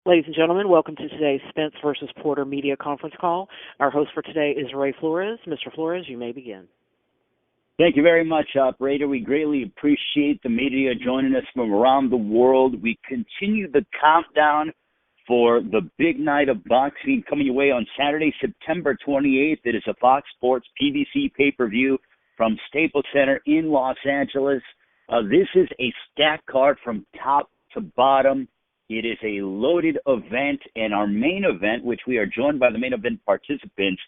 Ladies and gentlemen, welcome to today's Spence versus Porter media conference call. Our host for today is Ray Flores. Mr. Flores, you may begin. Thank you very much, operator. We greatly appreciate the media joining us from around the world. We continue the countdown for the big night of boxing coming your way on Saturday, September 28th. It is a Fox Sports PVC pay-per-view from Staples Center in Los Angeles. This is a stacked card from top to bottom. It is a loaded event, and our main event, which we are joined by the main event participants,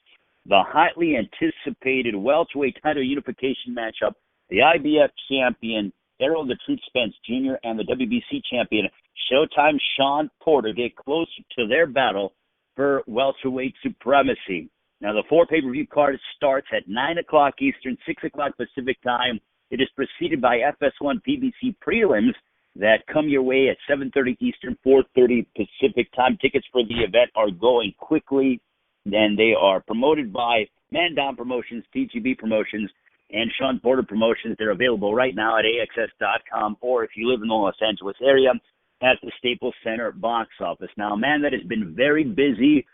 the highly anticipated welterweight title unification matchup, the IBF champion, Errol Spence Jr., and the WBC champion, Showtime Shawn Porter, get closer to their battle for welterweight supremacy. Now, the four pay-per-view card starts at 9 o'clock Eastern, 6 o'clock Pacific time. It is preceded by FS1 PBC prelims that come your way at 7:30 Eastern, 4:30 Pacific time. Tickets for the event are going quickly, and they are promoted by Man Down Promotions, TGB Promotions, and Shawn Porter Promotions. They're available right now at AXS.com, or if you live in the Los Angeles area, at the Staples Center box office. Now, a man that has been very busy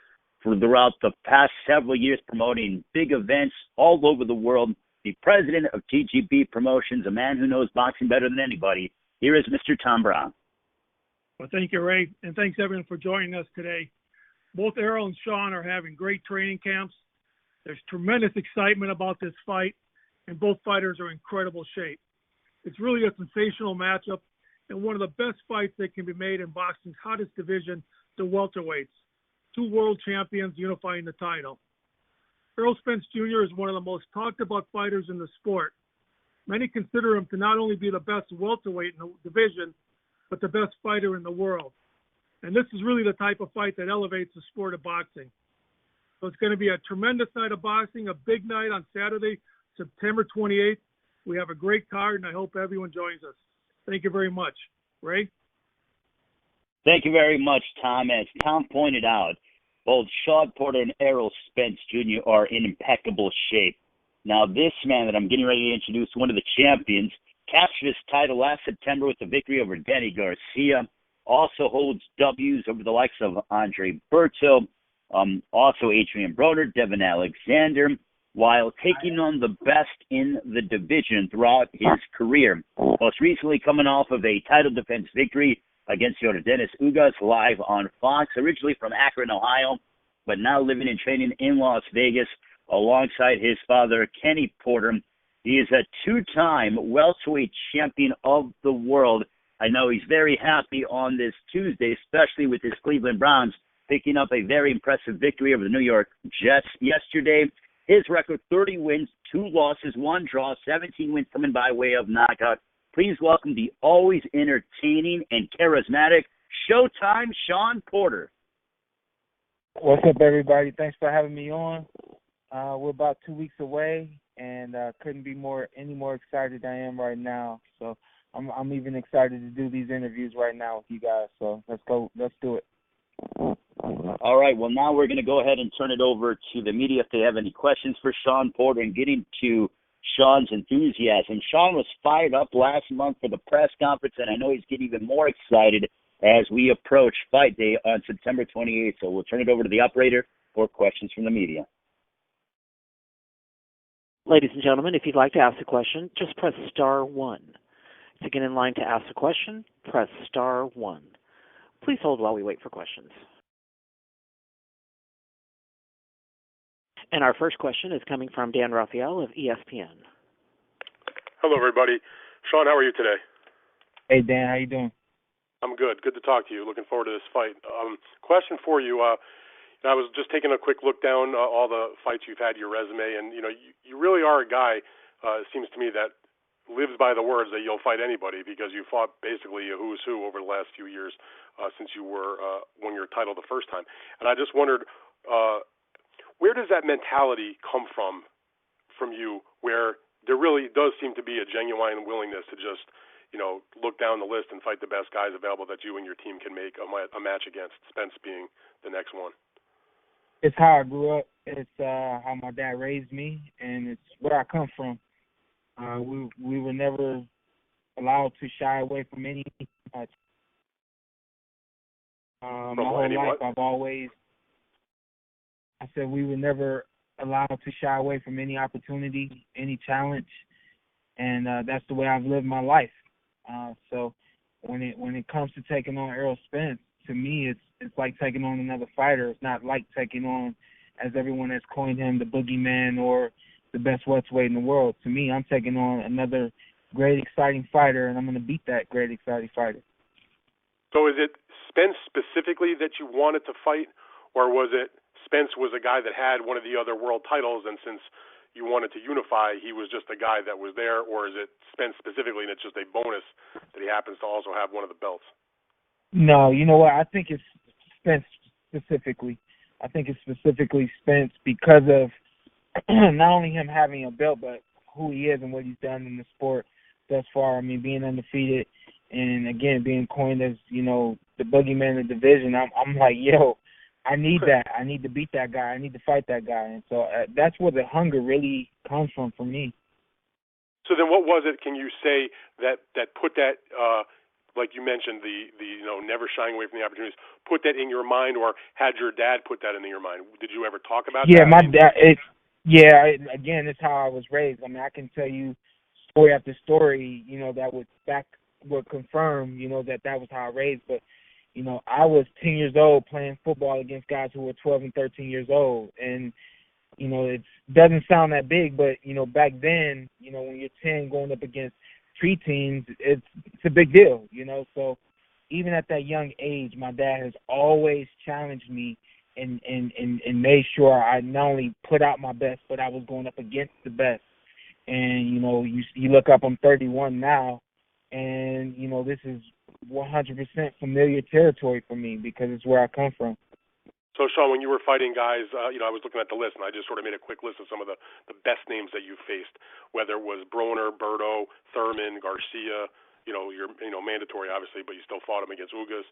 throughout the past several years promoting big events all over the world, the president of TGB Promotions, a man who knows boxing better than anybody. Here is Mr. Tom Brown. Well, thank you, Ray, and thanks, everyone, for joining us today. Both Errol and Shawn are having great training camps. There's tremendous excitement about this fight, and both fighters are in incredible shape. It's really a sensational matchup and one of the best fights that can be made in boxing's hottest division, the welterweights. Two world champions unifying the title. Errol Spence Jr. is one of the most talked about fighters in the sport. Many consider him to not only be the best welterweight in the division, but the best fighter in the world. And this is really the type of fight that elevates the sport of boxing. So it's going to be a tremendous night of boxing, a big night on Saturday, September 28th. We have a great card, and I hope everyone joins us. Thank you very much. Ray? Thank you very much, Tom. As Tom pointed out, both Shawn Porter and Errol Spence Jr. are in impeccable shape. Now, this man that I'm getting ready to introduce, one of the champions, captured his title last September with a victory over Danny Garcia. Also holds W's over the likes of Andre Berto, also Adrian Broner, Devin Alexander, while taking on the best in the division throughout his career. Most recently coming off of a title defense victory against Dennis Ugas live on Fox, originally from Akron, Ohio, but now living and training in Las Vegas alongside his father, Kenny Porter. He is a two-time welterweight champion of the world. I know he's very happy on this Tuesday, especially with his Cleveland Browns picking up a very impressive victory over the New York Jets yesterday. His record, 30 wins, 2 losses, 1 draw, 17 wins coming by way of knockout. Please welcome the always entertaining and charismatic Showtime Shawn Porter. What's up, everybody? Thanks for having me on. We're about 2 weeks away, and couldn't be any more excited than I am right now. So I'm even excited to do these interviews right now with you guys. So let's go. Let's do it. All right. Well, now we're going to go ahead and turn it over to the media if they have any questions for Shawn Porter and getting to Shawn's enthusiasm. Shawn was fired up last month for the press conference, and I know he's getting even more excited as we approach fight day on September 28th. So we'll turn it over to the operator for questions from the media. Ladies and gentlemen, if you'd like to ask a question, just press star 1. To get in line to ask a question, press star 1. Please hold while we wait for questions. And our first question is coming from Dan Raphael of ESPN. Hello, everybody. Shawn, how are you today? Hey, Dan. How you doing? I'm good. Good to talk to you. Looking forward to this fight. Question for you. I was just taking a quick look down all the fights you've had, your resume, and you really are a guy. It seems to me that lives by the words that you'll fight anybody because you fought basically a who's who over the last few years since you won your title the first time. And I just wondered, where does that mentality come from you, where there really does seem to be a genuine willingness to just look down the list and fight the best guys available that you and your team can make a match against, Spence being the next one? It's how I grew up. It's how my dad raised me, and it's where I come from. We were never allowed to shy away from any My whole life, I said we were never allowed to shy away from any opportunity, any challenge, and that's the way I've lived my life. So when it comes to taking on Errol Spence, to me, it's like taking on another fighter. It's not like taking on, as everyone has coined him, the boogeyman or the best welterweight in the world. To me, I'm taking on another great, exciting fighter, and I'm going to beat that great, exciting fighter. So is it Spence specifically that you wanted to fight, or was it Spence was a guy that had one of the other world titles, and since you wanted to unify, he was just a guy that was there, or is it Spence specifically, and it's just a bonus that he happens to also have one of the belts? No, you know what? I think it's Spence specifically. I think it's specifically Spence because of not only him having a belt, but who he is and what he's done in the sport thus far. I mean, being undefeated and, again, being coined as, you know, the boogeyman of the division, I'm like, yo, I need that. I need to beat that guy. I need to fight that guy. And so that's where the hunger really comes from for me. So then what was it, can you say, that put that, like you mentioned, the you know, never shying away from the opportunities, put that in your mind, or had your dad put that in your mind? Did you ever talk about that? Yeah, my dad, again, it's how I was raised. I mean, I can tell you story after story, you know, that would confirm, you know, that was how I raised. But, you know, I was 10 years old playing football against guys who were 12 and 13 years old. And, you know, it doesn't sound that big, but, you know, back then, you know, when you're 10 going up against preteens, it's a big deal, you know. So even at that young age, my dad has always challenged me and made sure I not only put out my best, but I was going up against the best. And, you know, you look up, I'm 31 now, and, you know, this is 100% familiar territory for me because it's where I come from. So, Shawn, when you were fighting guys, you know, I was looking at the list, and I just sort of made a quick list of some of the best names that you faced, whether it was Broner, Berto, Thurman, Garcia, you know, mandatory, obviously, but you still fought him against Ugas.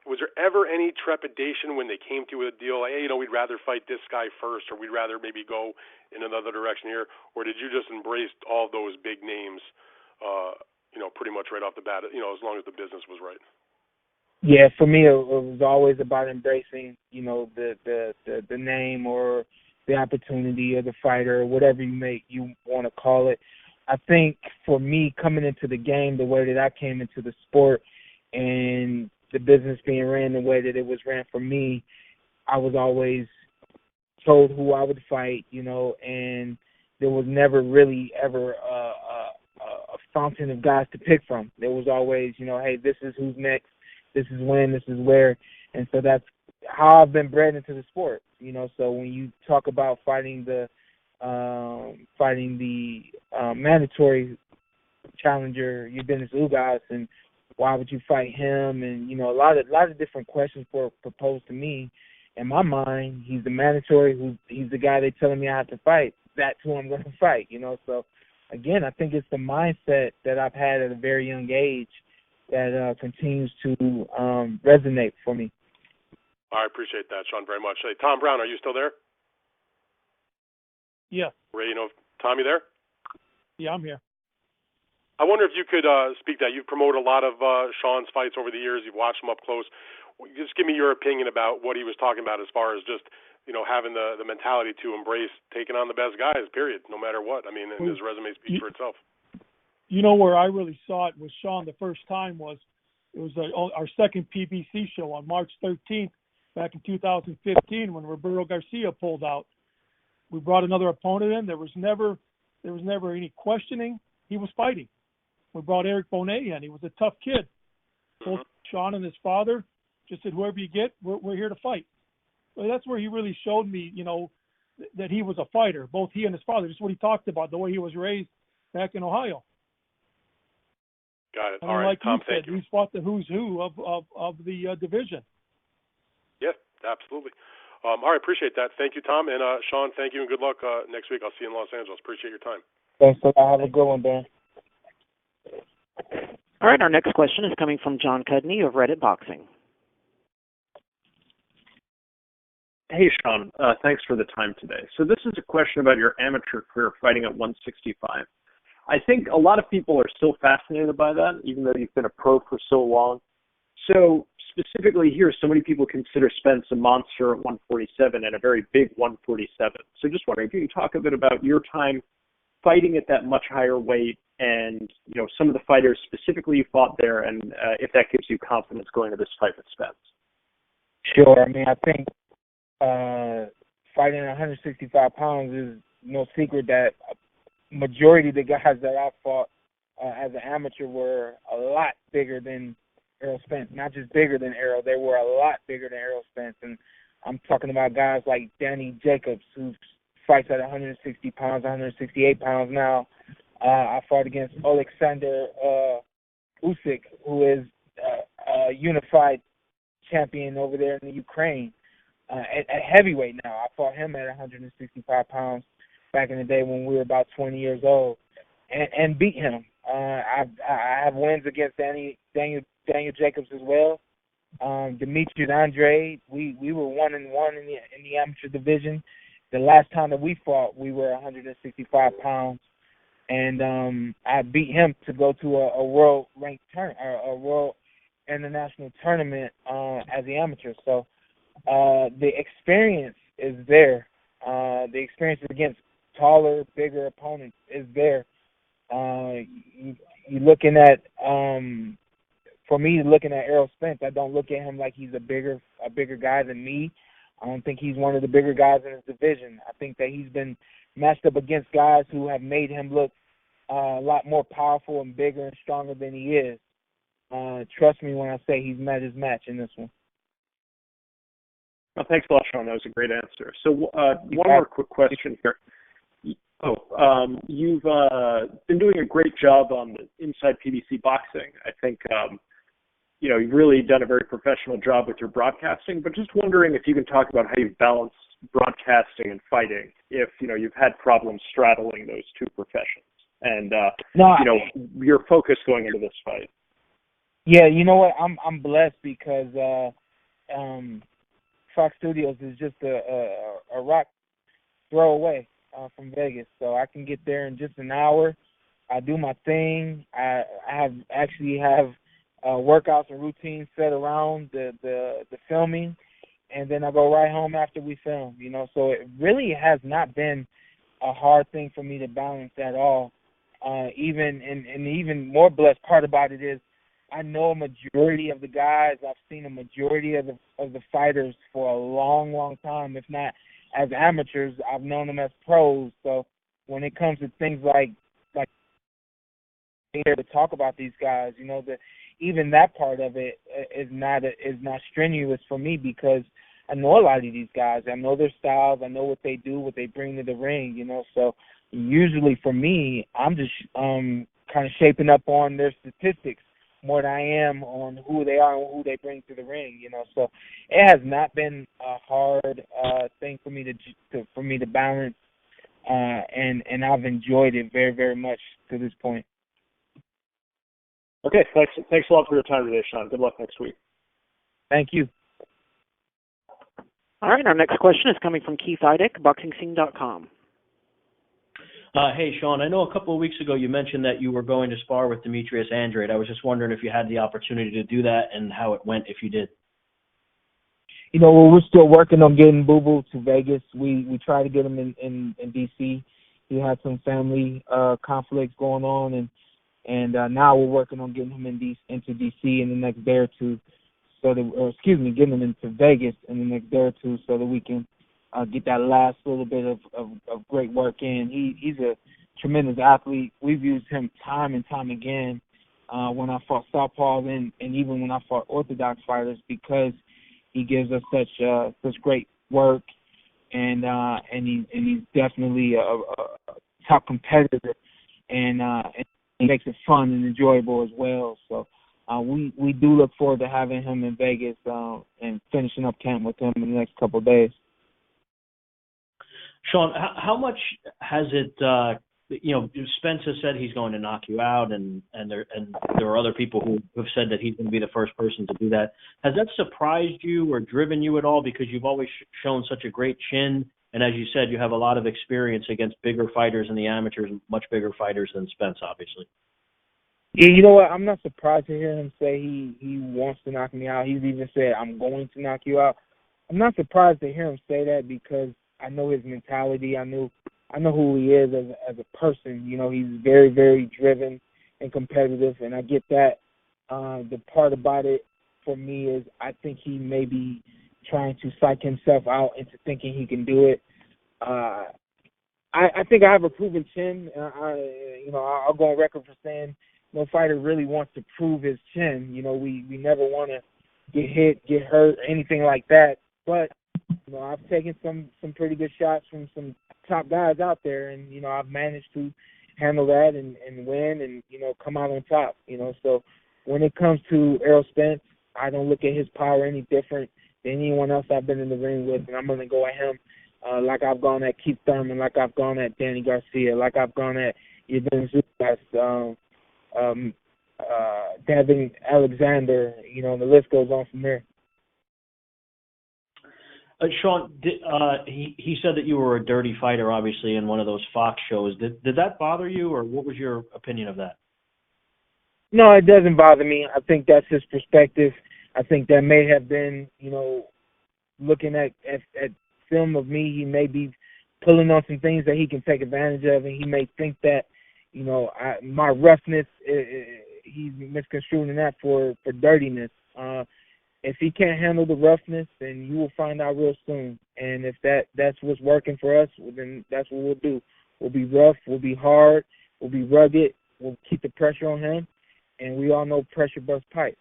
Was there ever any trepidation when they came to you with a deal, like, hey, you know, we'd rather fight this guy first, or we'd rather maybe go in another direction here? Or did you just embrace all those big names, you know, pretty much right off the bat, you know, as long as the business was right? Yeah, for me, it was always about embracing, you know, the name or the opportunity or the fighter, or whatever you want to call it. I think for me, coming into the game, the way that I came into the sport and the business being ran the way that it was ran for me, I was always told who I would fight, you know, and there was never really ever a fountain of guys to pick from. There was always, you know, hey, this is who's next. This is when, this is where, and so that's how I've been bred into the sport, you know. So when you talk about fighting the mandatory challenger, Eugenio Ugas, and why would you fight him, and you know, a lot of different questions were proposed to me. In my mind, he's the mandatory, he's the guy they're telling me I have to fight. That's who I'm going to fight, you know. So again, I think it's the mindset that I've had at a very young age that continues to resonate for me. I appreciate that, Shawn, very much. Hey, Tom Brown, are you still there? Yeah. Ray, you know, Tom, you there? Yeah, I'm here. I wonder if you could speak that. You've promoted a lot of Shawn's fights over the years. You've watched him up close. Just give me your opinion about what he was talking about as far as just, you know, having the mentality to embrace taking on the best guys, period, no matter what. I mean, and his resume speaks for itself. You know where I really saw it with Shawn the first time was our second PBC show on March 13th back in 2015 when Roberto Garcia pulled out. We brought another opponent in. There was never any questioning. He was fighting. We brought Eric Bonet in. He was a tough kid. Both Shawn and his father just said, whoever you get, we're here to fight. So that's where he really showed me, you know, that he was a fighter. Both he and his father. Just what he talked about, the way he was raised back in Ohio. Got it. And all right, like Tom, thank you. He's fought the who's who of the division. Yeah, absolutely. All right, appreciate that. Thank you, Tom. And Shawn, thank you, and good luck next week. I'll see you in Los Angeles. Appreciate your time. Thanks a lot. Have a good one, Ben. All right, our next question is coming from John Cudney of Reddit Boxing. Hey, Shawn. Thanks for the time today. So this is a question about your amateur career fighting at 165. I think a lot of people are still fascinated by that, even though you've been a pro for so long. So specifically here, so many people consider Spence a monster at 147 and a very big 147. So just wondering if you can talk a bit about your time fighting at that much higher weight and, some of the fighters specifically you fought there, and if that gives you confidence going to this fight with Spence. Sure. I mean, I think fighting 165 pounds is no secret that majority of the guys that I fought as an amateur were a lot bigger than Errol Spence. Not just bigger than Errol, they were a lot bigger than Errol Spence. And I'm talking about guys like Danny Jacobs, who fights at 160 pounds, 168 pounds now. I fought against Alexander Usyk, who is a unified champion over there in the Ukraine. At heavyweight now. I fought him at 165 pounds back in the day when we were about 20 years old, and beat him. I have wins against Daniel Jacobs as well. Demetrius Andre, we were 1-1 in the amateur division. The last time that we fought, we were 165 pounds, and I beat him to go to a world ranked a world international tournament as the amateur. So the experience is there. The experience against taller, bigger opponents is there. You're looking at, for me, looking at Errol Spence, I don't look at him like he's a bigger guy than me. I don't think he's one of the bigger guys in his division. I think that he's been matched up against guys who have made him look a lot more powerful and bigger and stronger than he is. Trust me when I say he's met his match in this one. Well, thanks a lot, Shawn. That was a great answer. So one more quick question here. You've been doing a great job on the Inside PBC Boxing. I think, you've really done a very professional job with your broadcasting, but just wondering if you can talk about how you've balanced broadcasting and fighting, if, you've had problems straddling those two professions and, your focus going into this fight. Yeah, you know what? I'm blessed because Fox Studios is just a rock throw away from Vegas, so I can get there in just an hour. I do my thing. I have workouts and routines set around the filming, and then I go right home after we film. So it really has not been a hard thing for me to balance at all. Even more blessed part about it is I know a majority of the guys. I've seen a majority of the fighters for a long, long time. If not as amateurs, I've known them as pros. So when it comes to things like being here to talk about these guys, even that part of it is not strenuous for me because I know a lot of these guys. I know their styles. I know what they do, what they bring to the ring. So usually for me, I'm just kind of shaping up on their statistics more than I am on who they are and who they bring to the ring, So it has not been a hard thing for me to balance, and I've enjoyed it very, very much to this point. Okay, thanks a lot for your time today, Shawn. Good luck next week. Thank you. All right, our next question is coming from Keith Idek, BoxingScene.com. Hey, Shawn, I know a couple of weeks ago you mentioned that you were going to spar with Demetrius Andrade. I was just wondering if you had the opportunity to do that and how it went if you did. We're still working on getting Boo Boo to Vegas. We tried to get him in D.C. He had some family conflicts going on, and now we're working on getting him into D.C. in the next day or two, getting him into Vegas in the next day or two so that we can get that last little bit of great work in. He's a tremendous athlete. We've used him time and time again when I fought southpaws and even when I fought orthodox fighters because he gives us such great work and he's definitely a top competitor and he makes it fun and enjoyable as well. So we do look forward to having him in Vegas and finishing up camp with him in the next couple of days. Shawn, how much has it, Spence has said he's going to knock you out, and there are other people who have said that he's going to be the first person to do that. Has that surprised you or driven you at all? Because you've always shown such a great chin, and as you said, you have a lot of experience against bigger fighters in the amateurs, much bigger fighters than Spence, obviously. Yeah, you know what? I'm not surprised to hear him say he wants to knock me out. He's even said, I'm going to knock you out. I'm not surprised to hear him say that because I know his mentality. I know who he is as a person. You know, he's very, very driven and competitive, and I get that. The part about it for me is I think he may be trying to psych himself out into thinking he can do it. I think I have a proven chin. I'll go on record for saying no fighter really wants to prove his chin. You know, we never want to get hit, get hurt, anything like that. But, you know, I've taken some pretty good shots from some top guys out there, and, you know, I've managed to handle that and win and, you know, come out on top, you know. So when it comes to Errol Spence, I don't look at his power any different than anyone else I've been in the ring with, and I'm going to go at him like I've gone at Keith Thurman, like I've gone at Danny Garcia, like I've gone at Yadin Zupas, Devin Alexander, you know, and the list goes on from there. Shawn, he said that you were a dirty fighter, obviously, in one of those Fox shows. Did that bother you, or what was your opinion of that? No, it doesn't bother me. I think that's his perspective. I think that may have been, you know, looking at film of me, he may be pulling on some things that he can take advantage of, and he may think that, you know, my roughness, he's misconstruing that for dirtiness. If he can't handle the roughness, then you will find out real soon. And if that's what's working for us, well, then that's what we'll do. We'll be rough, we'll be hard, we'll be rugged, we'll keep the pressure on him, and we all know pressure busts pipes.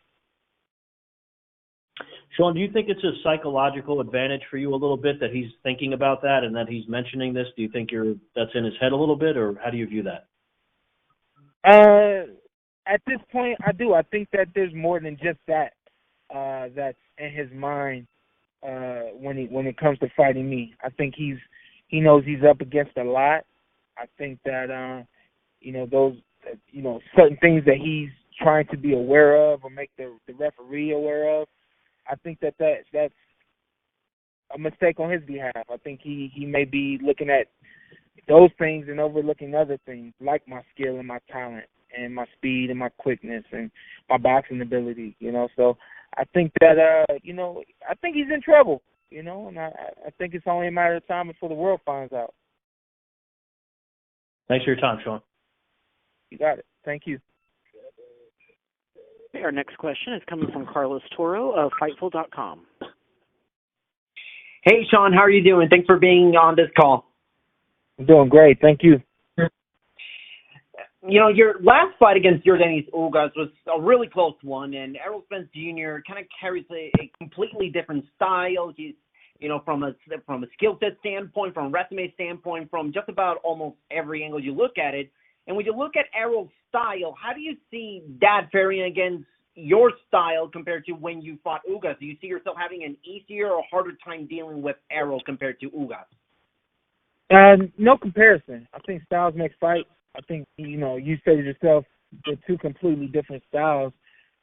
Shawn, do you think it's a psychological advantage for you a little bit that he's thinking about that and that he's mentioning this? Do you think that's in his head a little bit, or how do you view that? At this point, I do. I think that there's more than just that that's in his mind when it comes to fighting me. I think he knows he's up against a lot. I think that those certain things that he's trying to be aware of or make the referee aware of. I think that's a mistake on his behalf. I think he may be looking at those things and overlooking other things like my skill and my talent and my speed and my quickness and my boxing ability, you know. So I think that, I think he's in trouble, you know, and I think it's only a matter of time before the world finds out. Thanks for your time, Shawn. You got it. Thank you. Our next question is coming from Carlos Toro of Fightful.com. Hey, Shawn, how are you doing? Thanks for being on this call. I'm doing great. Thank you. You know, your last fight against Yordenis Ugas was a really close one, and Errol Spence Jr. kind of carries a completely different style. He's, you know, from a skill set standpoint, from a resume standpoint, from just about almost every angle you look at it. And when you look at Errol's style, how do you see that varying against your style compared to when you fought Ugas? Do you see yourself having an easier or harder time dealing with Errol compared to Ugas? No comparison. I think styles make fights. I think, you know, you said it yourself, they're two completely different styles.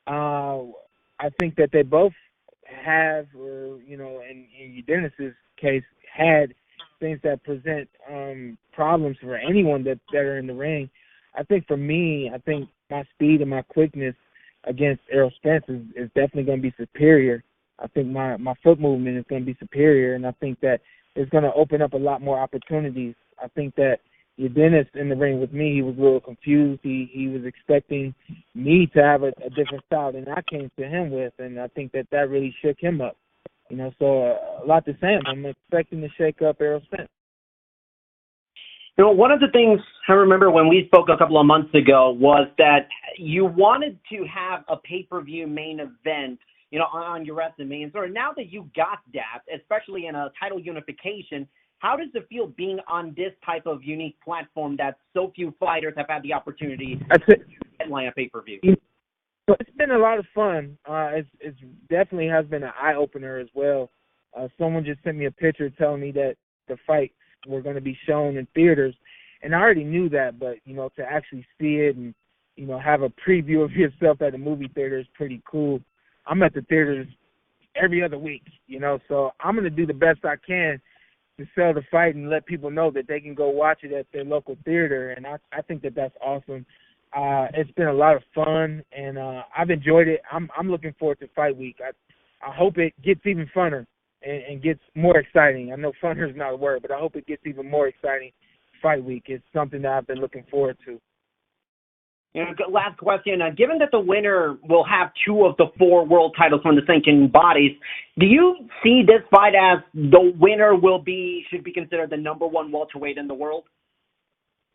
I think that they both have, or, you know, in Dennis's case, had things that present problems for anyone that are in the ring. I think for me, I think my speed and my quickness against Errol Spence is definitely going to be superior. I think my foot movement is going to be superior, and I think that it's going to open up a lot more opportunities. I think that Dennis in the ring with me, he was a little confused. He was expecting me to have a different style than I came to him with, and I think that really shook him up. You know, so a lot the same. I'm expecting to shake up Errol Spence. You know, one of the things I remember when we spoke a couple of months ago was that you wanted to have a pay-per-view main event, you know, on your resume. And so now that you got that, especially in a title unification, how does it feel being on this type of unique platform that so few fighters have had the opportunity to headline a pay-per-view? It's been a lot of fun. It definitely has been an eye-opener as well. Someone just sent me a picture telling me that the fights were going to be shown in theaters, and I already knew that, but, you know, to actually see it and, you know, have a preview of yourself at a movie theater is pretty cool. I'm at the theaters every other week, you know, so I'm going to do the best I can to sell the fight and let people know that they can go watch it at their local theater, and I think that that's awesome. It's been a lot of fun, and I've enjoyed it. I'm looking forward to fight week. I hope it gets even funner and gets more exciting. I know funner is not a word, but I hope it gets even more exciting fight week. It's something that I've been looking forward to. Last question. Given that the winner will have 2 of the 4 world titles from the sanctioned bodies, do you see this fight as the winner should be considered the number 1 welterweight in the world?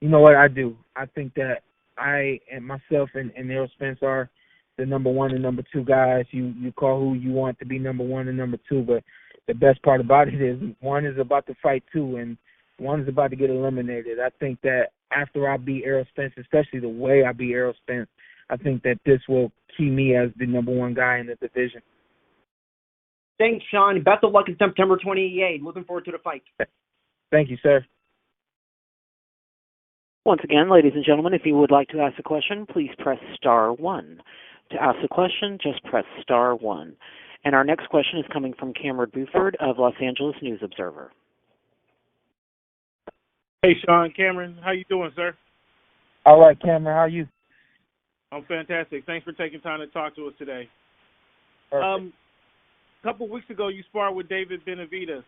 You know what? I do. I think that I and myself and Errol Spence are the number 1 and number 2 guys. You call who you want to be number 1 and number 2, but the best part about it is one is about to fight 2, and one is about to get eliminated. I think that after I beat Errol Spence, especially the way I beat Errol Spence, I think that this will key me as the number 1 guy in the division. Thanks, Shawn. Best of luck in September 28th. Looking forward to the fight. Thank you, sir. Once again, ladies and gentlemen, if you would like to ask a question, please press star 1. To ask a question, just press star 1. And our next question is coming from Cameron Buford of Los Angeles News Observer. Hey, Shawn. Cameron, how you doing, sir? All right, Cameron, how are you? I'm fantastic. Thanks for taking time to talk to us today. Perfect. A couple of weeks ago, you sparred with David Benavidez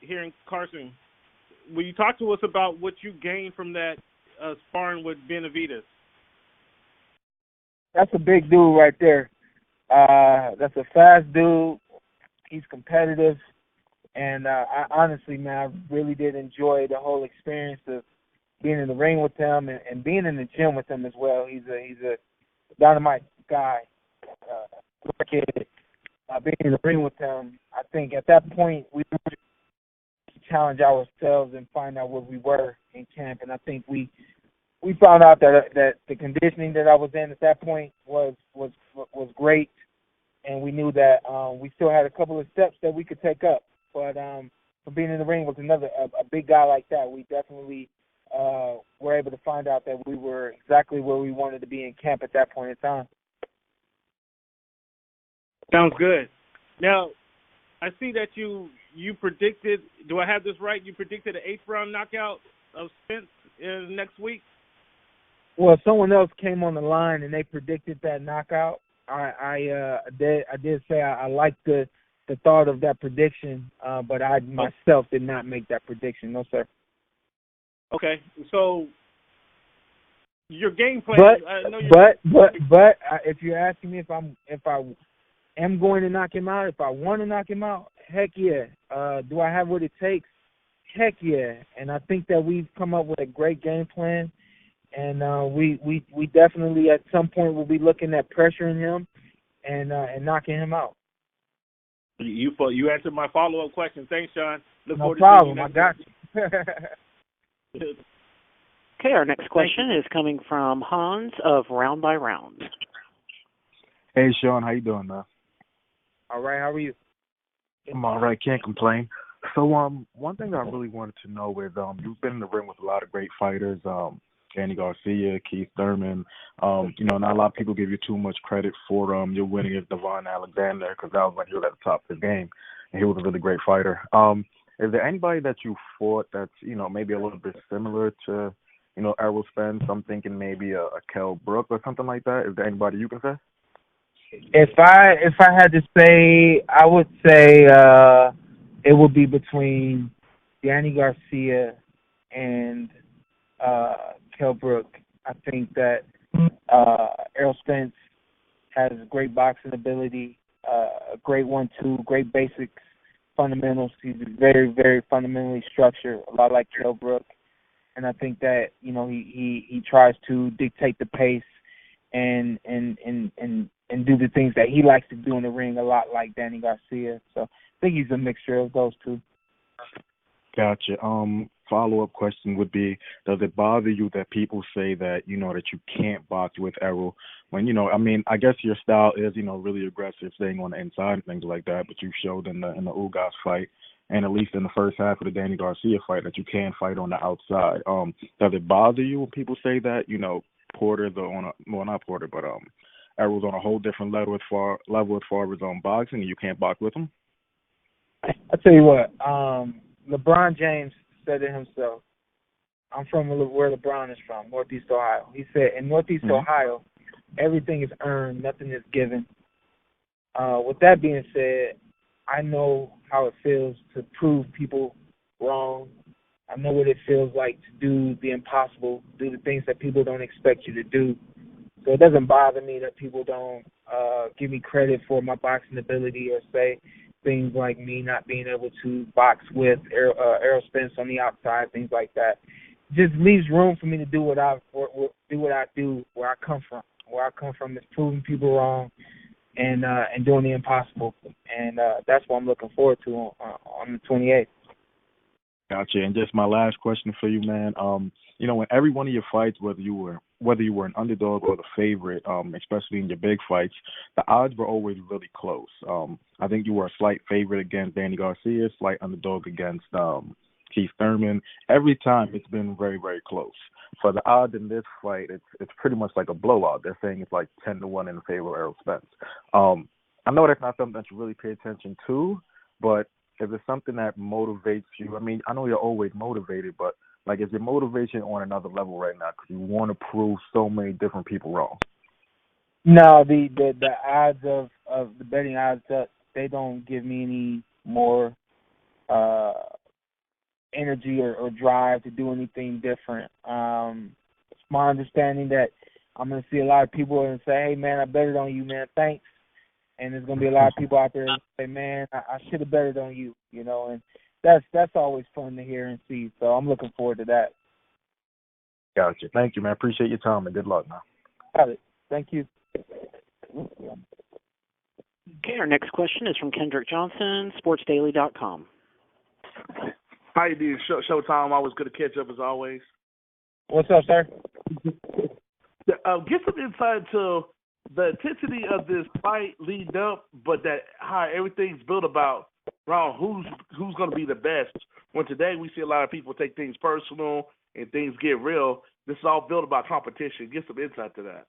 here in Carson. Will you talk to us about what you gained from that sparring with Benavidez? That's a big dude right there. That's a fast dude. He's competitive. And I honestly, man, I really did enjoy the whole experience of being in the ring with him and being in the gym with him as well. He's a dynamite guy. Being in the ring with him, I think at that point we challenge ourselves and find out where we were in camp. And I think we found out that the conditioning that I was in at that point was great, and we knew that we still had a couple of steps that we could take up. But for being in the ring with a big guy like that, we definitely were able to find out that we were exactly where we wanted to be in camp at that point in time. Sounds good. Now, I see that you predicted, do I have this right? You predicted an 8th-round knockout of Spence next week? Well, someone else came on the line and they predicted that knockout. I did say I liked the thought of that prediction, but I myself did not make that prediction. No, sir. Okay, so your game plan. But if you're asking me if I am going to knock him out, if I want to knock him out, heck yeah. Do I have what it takes? Heck yeah. And I think that we've come up with a great game plan, and we definitely at some point will be looking at pressuring him and knocking him out. You answered my follow-up question. Thanks, Shawn. No problem. I got you. Okay, our next question is coming from Hans of Round by Round. Hey, Shawn, how you doing, man? All right, how are you? I'm all right, can't complain. So, one thing I really wanted to know is, you've been in the ring with a lot of great fighters, Danny Garcia, Keith Thurman. Not a lot of people give you too much credit for your winning against Devon Alexander, because that was when he was at the top of the game, and he was a really great fighter. Is there anybody that you fought that's, maybe a little bit similar to, Errol Spence? I'm thinking maybe a Kell Brook or something like that. Is there anybody you can say? If I had to say, I would say it would be between Danny Garcia and Kell Brook. I think that Errol Spence has great boxing ability, a great 1-2, great basics, fundamentals. He's very, very fundamentally structured, a lot like Kell Brook. And I think that, he tries to dictate the pace and do the things that he likes to do in the ring a lot like Danny Garcia. So I think he's a mixture of those two. Gotcha. Follow-up question would be, does it bother you that people say that, that you can't box with Errol when, I guess your style is, really aggressive, staying on the inside and things like that, but you showed in the Ugas fight, and at least in the first half of the Danny Garcia fight, that you can fight on the outside. Does it bother you when people say that, Porter's not Porter, but Errol's on a whole different level as far as boxing, and you can't box with him? I'll tell you what, LeBron James said it himself. I'm from where LeBron is from, Northeast Ohio. He said, in Northeast Ohio, everything is earned, nothing is given. With that being said, I know how it feels to prove people wrong. I know what it feels like to do the impossible, do the things that people don't expect you to do. So it doesn't bother me that people don't give me credit for my boxing ability or say things like me not being able to box with Errol Spence on the outside, things like that. Just leaves room for me to do what I do where I come from. Where I come from is proving people wrong and doing the impossible, and that's what I'm looking forward to on the 28th. Gotcha. And just my last question for you, man. You know, in every one of your fights, whether you were an underdog or the favorite, especially in your big fights, the odds were always really close. I think you were a slight favorite against Danny Garcia, slight underdog against Keith Thurman. Every time it's been very, very close. For the odds in this fight, it's pretty much like a blowout. They're saying it's like 10-1 in favor of Errol Spence. I know that's not something that you really pay attention to, but if it's something that motivates you, I mean, I know you're always motivated, but like, is your motivation on another level right now because you want to prove so many different people wrong? No, the odds of the betting odds, they don't give me any more energy or drive to do anything different. It's my understanding that I'm going to see a lot of people and say, hey, man, I betted on you, man, thanks. And there's going to be a lot of people out there that say, man, I should have betted on you, you know, and that's always fun to hear and see. So I'm looking forward to that. Gotcha. Thank you, man. Appreciate your time and good luck, man. Got it. Thank you. Okay, our next question is from Kendrick Johnson, sportsdaily.com. How you doing? Showtime, always good to catch up as always. What's up, sir? Get some insight to the intensity of this fight leading up, but that how everything's built around who's going to be the best. When today we see a lot of people take things personal and things get real, this is all built about competition. Get some insight to that.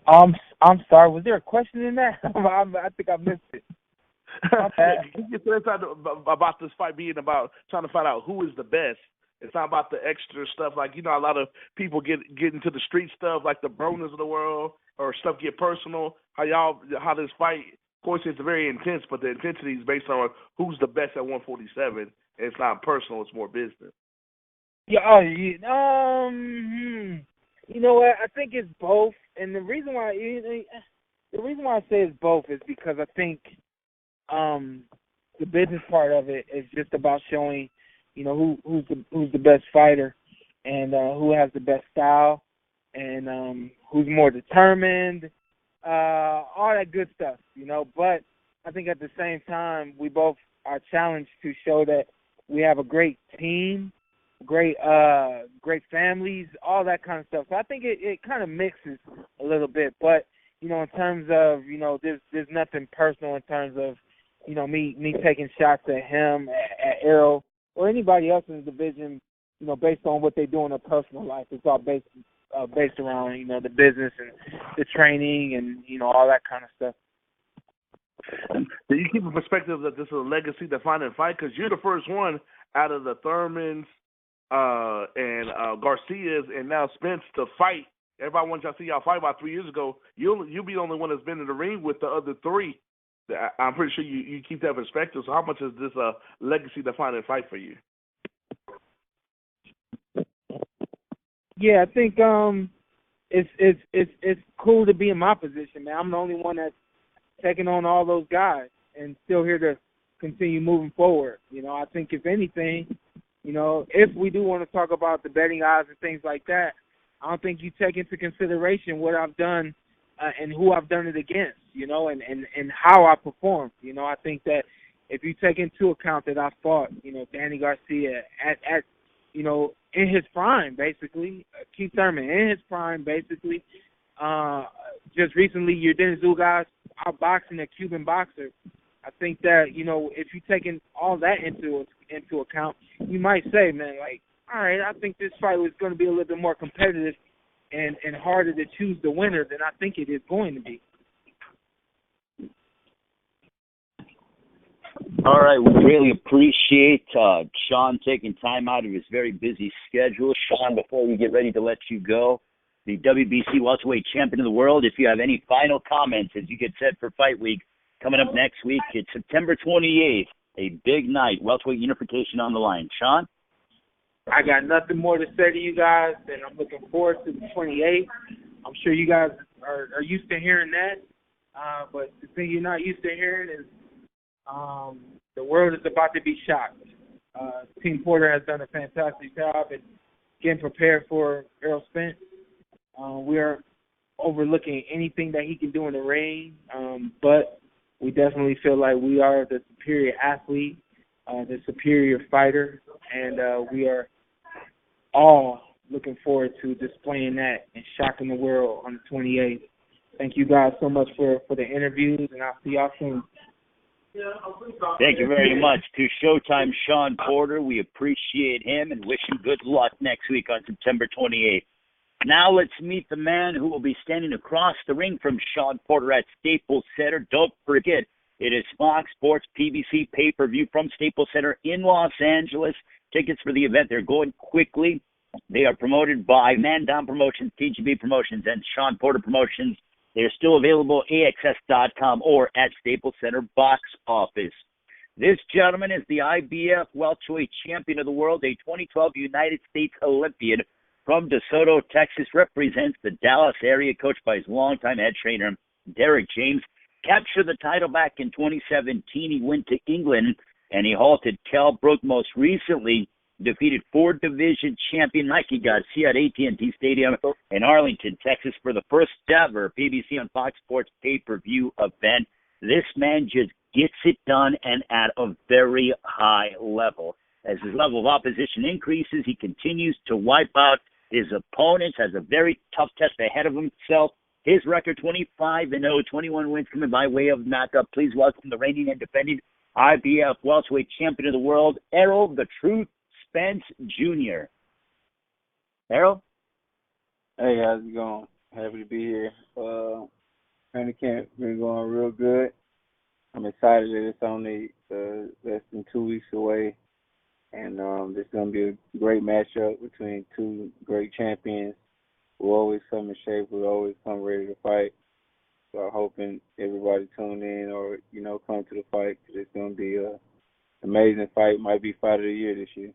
I'm sorry. Was there a question in that? I think I missed it. Get some insight about this fight being about trying to find out who is the best. It's not about the extra stuff. Like, you know, a lot of people get into the street stuff, like the Bronas of the world, or stuff get personal. How this fight, of course, it's very intense, but the intensity is based on who's the best at 147. And it's not personal; it's more business. Yeah. You know what? I think it's both, and the reason why I say it's both is because I think the business part of it is just about showing, you know, who's the best fighter and who has the best style and who's more determined, all that good stuff, you know. But I think at the same time, we both are challenged to show that we have a great team, great families, all that kind of stuff. So I think it kind of mixes a little bit. But, you know, in terms of, you know, there's nothing personal in terms of, you know, me taking shots at him, at Errol, or anybody else in the division, you know, based on what they do in their personal life. It's all based around, you know, the business and the training and, you know, all that kind of stuff. Do you keep in perspective that this is a legacy-defining fight? Because you're the first one out of the Thurmans and Garcias and now Spence to fight. Everybody wants y'all to see y'all fight about 3 years ago. You'll be the only one that's been in the ring with the other three. I'm pretty sure you keep that perspective. So how much is this a legacy-defining fight for you? Yeah, I think it's cool to be in my position, man. I'm the only one that's taking on all those guys and still here to continue moving forward. You know, I think if anything, you know, if we do want to talk about the betting odds and things like that, I don't think you take into consideration what I've done and who I've done it against, you know, and how I performed. You know, I think that if you take into account that I fought, you know, Danny Garcia at you know, in his prime, basically, Keith Thurman in his prime, basically, just recently, your Dennis Ugas outboxing a Cuban boxer. I think that, you know, if you're taking all that into account, you might say, man, like, all right, I think this fight was going to be a little bit more competitive and harder to choose the winner than I think it is going to be. All right, we really appreciate Shawn taking time out of his very busy schedule. Shawn, before we get ready to let you go, the WBC welterweight champion of the world, if you have any final comments as you get set for Fight Week coming up next week, it's September 28th, a big night, welterweight unification on the line. Shawn? I got nothing more to say to you guys, and I'm looking forward to the 28th. I'm sure you guys are used to hearing that, but the thing you're not used to hearing is the world is about to be shocked. Team Porter has done a fantastic job at getting prepared for Errol Spence. We are overlooking anything that he can do in the ring, but we definitely feel like we are the superior athlete, the superior fighter, and we are all looking forward to displaying that and shocking the world on the 28th. Thank you guys so much for the interviews, and I'll see y'all soon. Thank you very much to Showtime Shawn Porter. We appreciate him and wish him good luck next week on September 28th. Now let's meet the man who will be standing across the ring from Shawn Porter at Staples Center. Don't forget, it is Fox Sports PBC pay-per-view from Staples Center in Los Angeles. Tickets for the event, they're going quickly. They are promoted by Man Down Promotions, TGB Promotions, and Shawn Porter Promotions. They are still available AXS.com or at Staples Center box office. This gentleman is the IBF welterweight champion of the world, a 2012 United States Olympian from DeSoto, Texas, represents the Dallas area, coached by his longtime head trainer, Derek James. Captured the title back in 2017. He went to England, and he halted Cal Brook. Most recently, defeated four-division champion Mikey Garcia at AT&T Stadium in Arlington, Texas, for the first ever PBC on Fox Sports pay-per-view event. This man just gets it done, and at a very high level. As his level of opposition increases, he continues to wipe out his opponents, has a very tough test ahead of himself. His record, 25-0, 21 wins coming by way of knockout. Please welcome the reigning and defending IBF welterweight champion of the world, Errol the Truth Spence Jr. Errol? Hey, how's it going? Happy to be here. Training camp been going real good. I'm excited that it's only less than 2 weeks away, and there's going to be a great matchup between two great champions who always come in shape, who always come ready to fight. So I'm hoping everybody tune in or, come to the fight, because it's going to be an amazing fight. Might be fight of the year this year.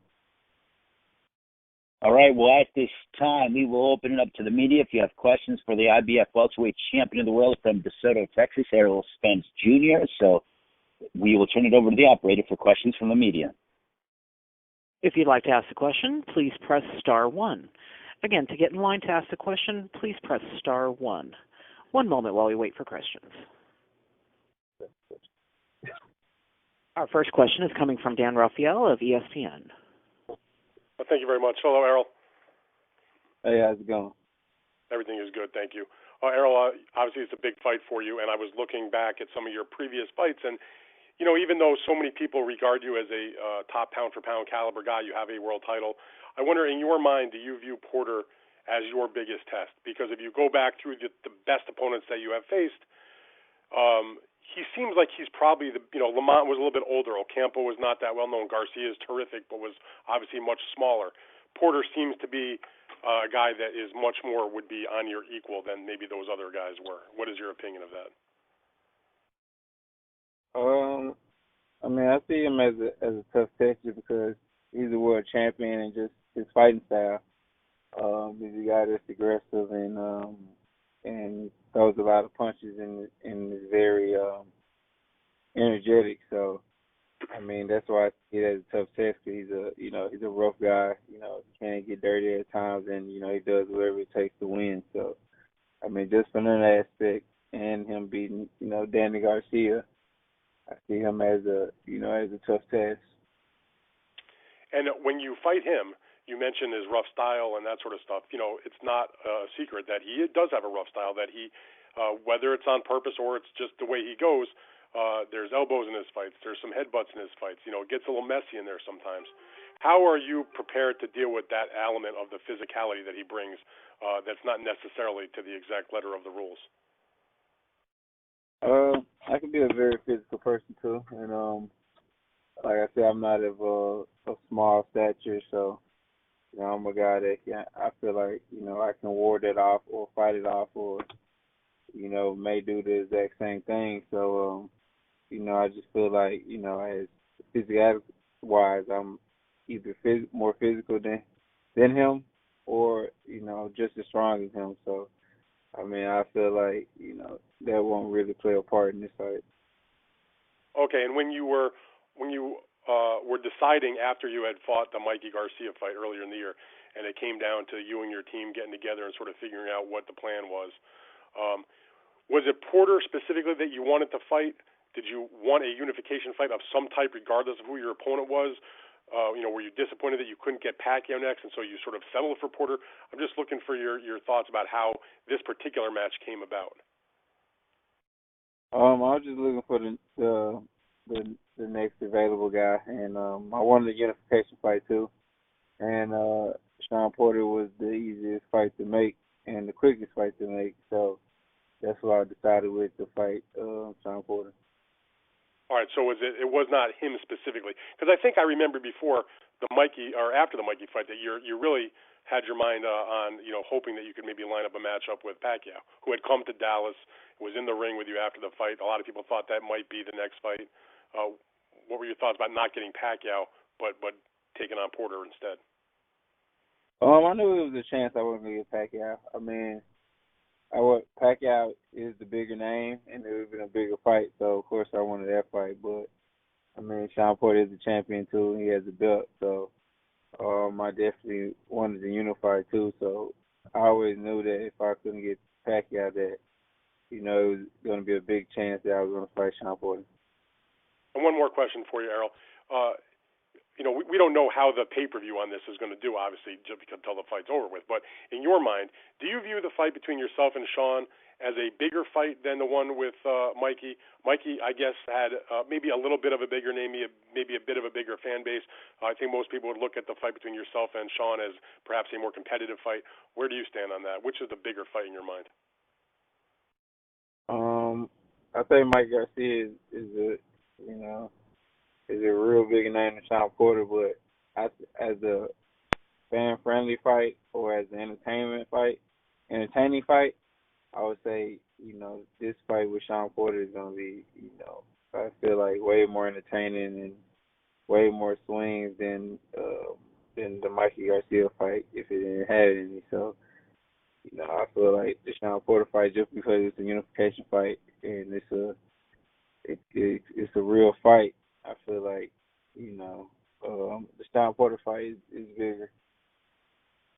All right, well, at this time, we will open it up to the media. If you have questions for the IBF welterweight champion of the world from DeSoto, Texas, Errol Spence Jr., so we will turn it over to the operator for questions from the media. If you'd like to ask a question, please press star one. Again, to get in line to ask a question, please press star one. One moment while we wait for questions. Our first question is coming from Dan Raphael of ESPN. Well, thank you very much. Hello, Errol. Hey, how's it going? Everything is good, thank you. Errol, obviously it's a big fight for you, and I was looking back at some of your previous fights, and, even though so many people regard you as a top pound-for-pound caliber guy, you have a world title, I wonder, in your mind, do you view Porter as your biggest test? Because if you go back through the best opponents that you have faced, he seems like he's probably Lamont was a little bit older. Ocampo was not that well known. Garcia is terrific, but was obviously much smaller. Porter seems to be a guy that is much more would be on your equal than maybe those other guys were. What is your opinion of that? I see him as a tough test just because he's a world champion and just his fighting style. He's a guy that's aggressive and throws a lot of punches and is very energetic. So, that's why I see it as a tough test, because he's a rough guy. He can't get dirty at times, and he does whatever it takes to win. So, just from that aspect, and him beating Danny Garcia, I see him as a tough test. And when you fight him, you mentioned his rough style and that sort of stuff. It's not a secret that he does have a rough style, that he, whether it's on purpose or it's just the way he goes, there's elbows in his fights, there's some headbutts in his fights. It gets a little messy in there sometimes. How are you prepared to deal with that element of the physicality that he brings that's not necessarily to the exact letter of the rules? I can be a very physical person, too, and like I said, I'm not of small stature, so I'm a guy that I feel like I can ward that off or fight it off, or may do the exact same thing. So I just feel like as physical wise, I'm either more physical than him, or just as strong as him. So I mean, I feel like that won't really play a part in this fight. Okay, and when you were deciding after you had fought the Mikey Garcia fight earlier in the year, and it came down to you and your team getting together and sort of figuring out what the plan was it Porter specifically that you wanted to fight? Did you want a unification fight of some type, regardless of who your opponent was? Were you disappointed that you couldn't get Pacquiao next, and so you sort of settled for Porter? I'm just looking for your thoughts about how this particular match came about. I was just looking for the next available guy, and I wanted a unification fight too. And Shawn Porter was the easiest fight to make and the quickest fight to make, so that's why I decided with to fight Shawn Porter. All right, so it was not him specifically, because I think I remember before the Mikey or after the Mikey fight that you really had your mind on hoping that you could maybe line up a matchup with Pacquiao, who had come to Dallas, was in the ring with you after the fight. A lot of people thought that might be the next fight. What were your thoughts about not getting Pacquiao but taking on Porter instead? I knew it was a chance I wasn't going to get Pacquiao. I mean, Pacquiao is the bigger name, and it would have been a bigger fight, so of course I wanted that fight. But I mean, Shawn Porter is the champion too, and he has a belt, so I definitely wanted to unify too. So I always knew that if I couldn't get Pacquiao, that it was going to be a big chance that I was going to fight Shawn Porter. And one more question for you, Errol. We don't know how the pay-per-view on this is going to do, obviously, just until the fight's over with. But in your mind, do you view the fight between yourself and Shawn as a bigger fight than the one with Mikey? Mikey, I guess, had maybe a little bit of a bigger name, maybe a bit of a bigger fan base. I think most people would look at the fight between yourself and Shawn as perhaps a more competitive fight. Where do you stand on that? Which is the bigger fight in your mind? I think Mike Garcia is a real big name to Shawn Porter, but as a fan-friendly fight or as an entertaining fight, I would say, this fight with Shawn Porter is going to be, I feel like way more entertaining and way more swings than the Mikey Garcia fight if it didn't have any. So, I feel like the Shawn Porter fight, just because it's a unification fight and it's a real fight, I feel like, the Shawn Porter fight is bigger.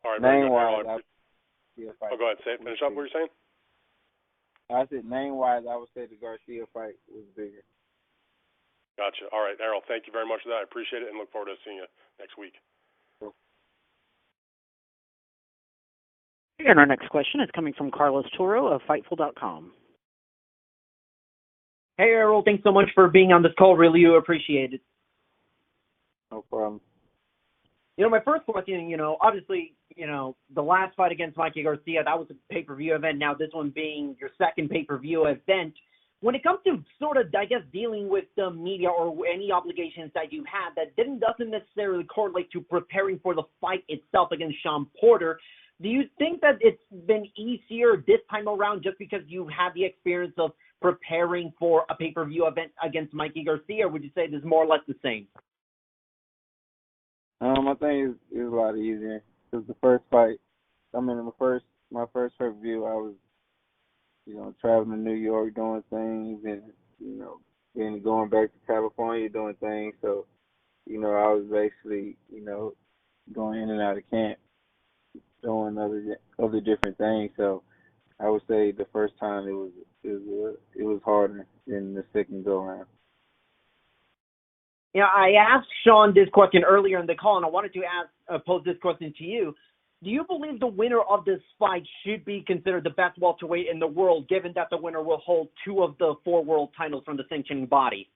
All right, name-wise, go ahead. Finish up what you're saying. I said name-wise, I would say the Garcia fight was bigger. Gotcha. All right, Errol, thank you very much for that. I appreciate it and look forward to seeing you next week. Cool. And our next question is coming from Carlos Toro of Fightful.com. Hey, Errol, thanks so much for being on this call. Really appreciate it. No problem. My first question, obviously, the last fight against Mikey Garcia, that was a pay-per-view event. Now this one being your second pay-per-view event. When it comes to sort of, I guess, dealing with the media or any obligations that you had that doesn't necessarily correlate to preparing for the fight itself against Shawn Porter, do you think that it's been easier this time around just because you had the experience of preparing for a pay-per-view event against Mikey Garcia, or would you say this is more or less the same? I think it's a lot easier because the first fight, my first pay-per-view, I was, traveling to New York doing things and, then going back to California doing things. So, I was basically, going in and out of camp, doing other different things. So I would say the first time it was harder than the second go around. I asked Shawn this question earlier in the call, and I wanted to pose this question to you. Do you believe the winner of this fight should be considered the best welterweight in the world, given that the winner will hold 2 of the 4 world titles from the sanctioning body?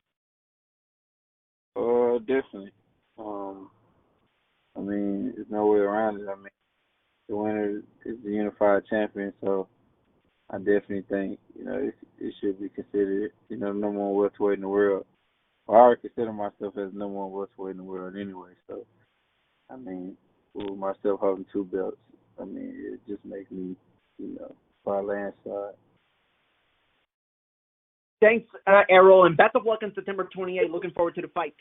Definitely. There's no way around it. The winner is the unified champion, so I definitely think, it should be considered, number 1 welterweight in the world. I already consider myself as number one welterweight in the world anyway. So, I mean, with myself having 2 belts, I mean, it just makes me, by a landslide. Thanks, Errol, and best of luck on September 28th. Looking forward to the fight.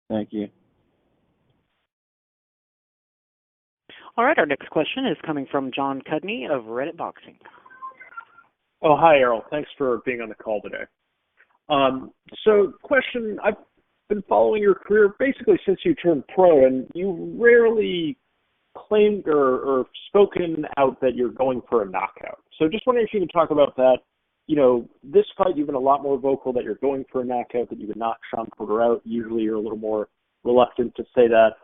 Thank you. All right, our next question is coming from John Cudney of Reddit Boxing. Oh, hi, Errol. Thanks for being on the call today. So, question, I've been following your career basically since you turned pro, and you rarely claimed or spoken out that you're going for a knockout. So just wondering if you can talk about that. This fight, you've been a lot more vocal that you're going for a knockout, that you would knock Shawn Porter out. Usually you're a little more reluctant to say that.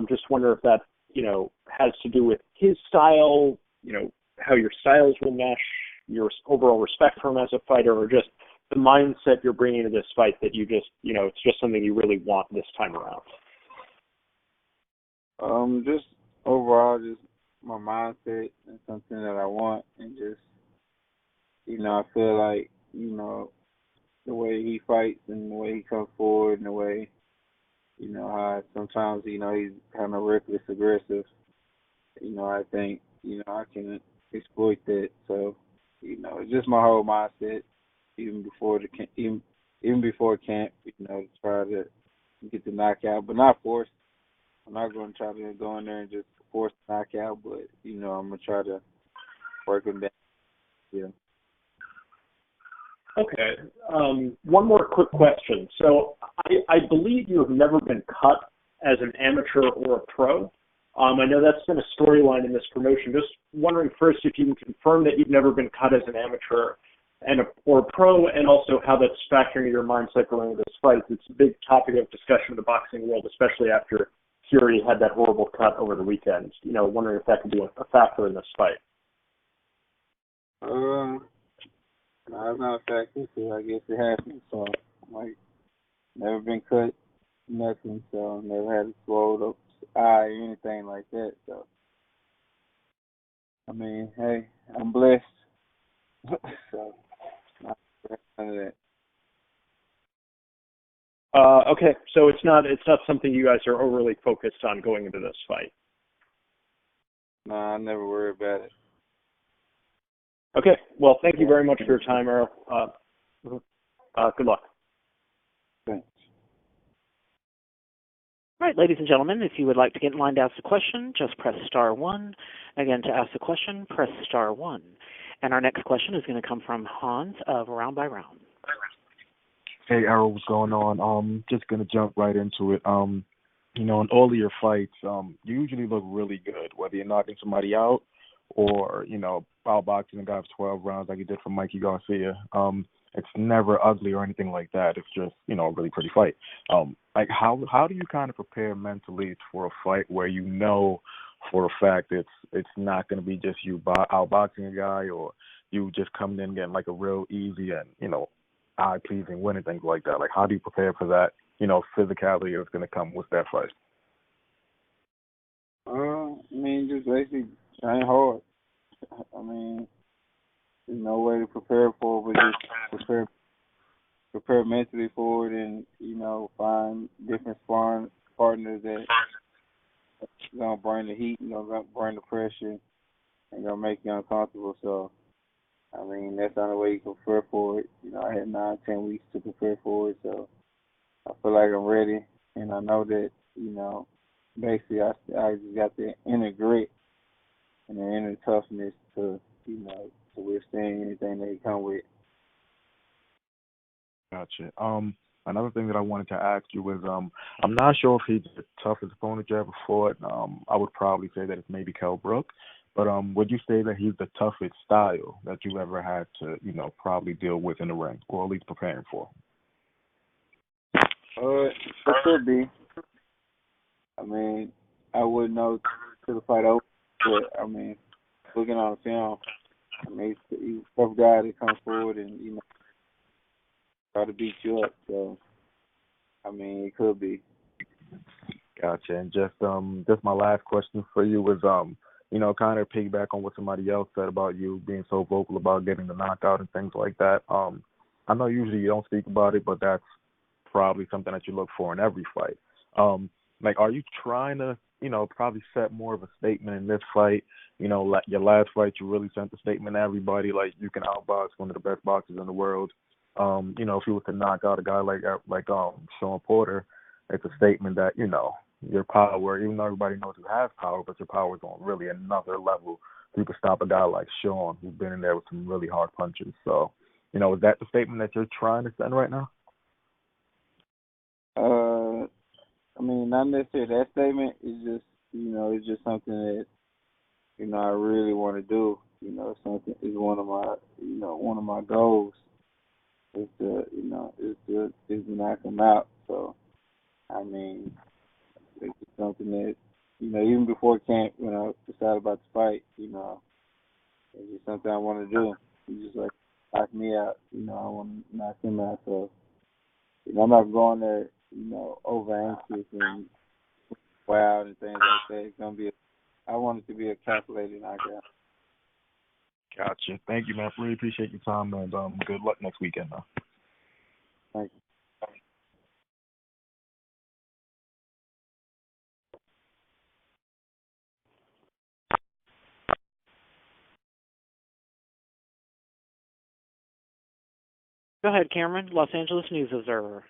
Just wonder if that, has to do with his style, how your styles will mesh, your overall respect for him as a fighter, or just the mindset you're bringing to this fight that you just, it's just something you really want this time around? Just overall, just my mindset and something that I want, and just, I feel like, the way he fights and the way he comes forward and the way, how sometimes, he's kind of reckless aggressive. I think, I can exploit that. So, it's just my whole mindset, even before camp, to try to get the knockout, but not force. I'm not going to try to go in there and just force the knockout, but, I'm going to try to work him down. Yeah. Okay. One more quick question. So I believe you have never been cut as an amateur or a pro. I know that's been a storyline in this promotion. Just wondering first if you can confirm that you've never been cut as an amateur or a pro, and also how that's factoring into your mindset going into this fight. It's a big topic of discussion in the boxing world, especially after Fury had that horrible cut over the weekend. Wondering if that could be a factor in this fight. No, it's not a factor, so I guess it happens. So, never been cut, nothing, so never had a swelled up eye or anything like that. So, I mean, hey, I'm blessed. So, not none of that. Okay, so it's not something you guys are overly focused on going into this fight. No, I never worry about it. Okay, well, thank you very much for your time, Errol. Good luck. Thanks. All right, ladies and gentlemen, if you would like to get in line to ask a question, just press star 1. Again, to ask a question, press star 1. And our next question is going to come from Hans of Round by Round. Hey, Errol, what's going on? Just going to jump right into it. In all of your fights, you usually look really good, whether you're knocking somebody out or, outboxing a guy for 12 rounds like you did for Mikey Garcia. It's never ugly or anything like that. It's just, a really pretty fight. How do you kind of prepare mentally for a fight where for a fact it's not going to be just you outboxing a guy, or you just coming in getting like a real easy and, eye-pleasing win and things like that? How do you prepare for that, physicality that's going to come with that fight? Just basically train hard. There's no way to prepare for it, but just prepare mentally for it, and find different sparring partners that gonna bring the heat, gonna bring the pressure, and gonna make you uncomfortable. So, that's the only way you can prepare for it. I had 9-10 weeks to prepare for it, so I feel like I'm ready, and I know that basically I just got the inner grit and the inner toughness to withstand anything they come with. Gotcha. Another thing that I wanted to ask you was, I'm not sure if he's the toughest opponent you ever fought. I would probably say that it's maybe Kell Brook, but would you say that he's the toughest style that you ever had to, probably deal with in the ring, or at least preparing for? It could be. I wouldn't know till the fight over, but looking on the film, he's a tough guy that comes forward and try to beat you up. So, it could be. Gotcha. And just my last question for you was, kind of piggyback on what somebody else said about you being so vocal about getting the knockout and things like that. I know usually you don't speak about it, but that's probably something that you look for in every fight. Like, are you trying to, probably set more of a statement in this fight? Like your last fight, you really sent the statement to everybody, like you can outbox one of the best boxers in the world. If you were to knock out a guy like Shawn Porter, it's a statement that, your power, even though everybody knows you have power, but your power is on really another level. You can stop a guy like Shawn, who's been in there with some really hard punches. So, is that the statement that you're trying to send right now? I mean, not necessarily that statement. It's just, it's just something that, I really want to do. Something is one of my goals is to knock him out. So, I mean, it's just something that, even before camp, when I decided about the fight, it's just something I want to do. It's just like knock me out. I want to knock him out. So, I'm not going there, over anxious and wild and things like that. It's gonna be. I want it to be a calculated knockout. Gotcha. Thank you, man. Really appreciate your time, and good luck next weekend, though. Thank you. Go ahead, Cameron, Los Angeles News Observer.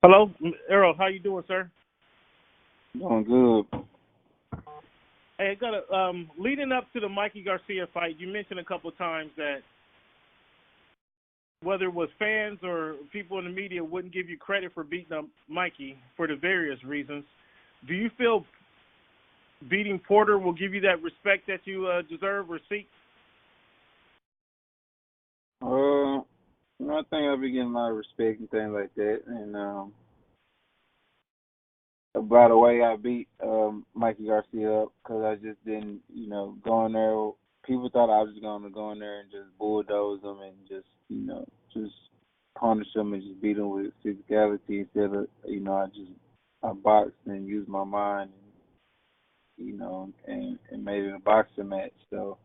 Hello, Errol. How you doing, sir? Doing good. Hey, I got a leading up to the Mikey Garcia fight. You mentioned a couple of times that whether it was fans or people in the media wouldn't give you credit for beating up Mikey for the various reasons. Do you feel beating Porter will give you that respect that you deserve or seek? I think I'll be getting a lot of respect and things like that. And by the way, I beat Mikey Garcia up because I just didn't, go in there. People thought I was going to go in there and just bulldoze them and just, just punish them and just beat them with physicality instead of, I boxed and used my mind and made it a boxing match. So,